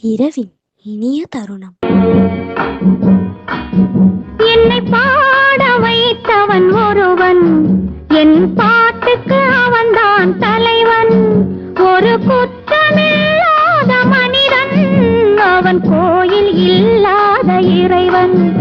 இரவின் இனிய தருணம். என்னை பாட வைத்தவன் ஒருவன், என் பாட்டுக்கு அவன்தான் தலைவன். ஒரு குற்றமில்லாத மனிதன், அவன் கோயில் இல்லாத இறைவன்.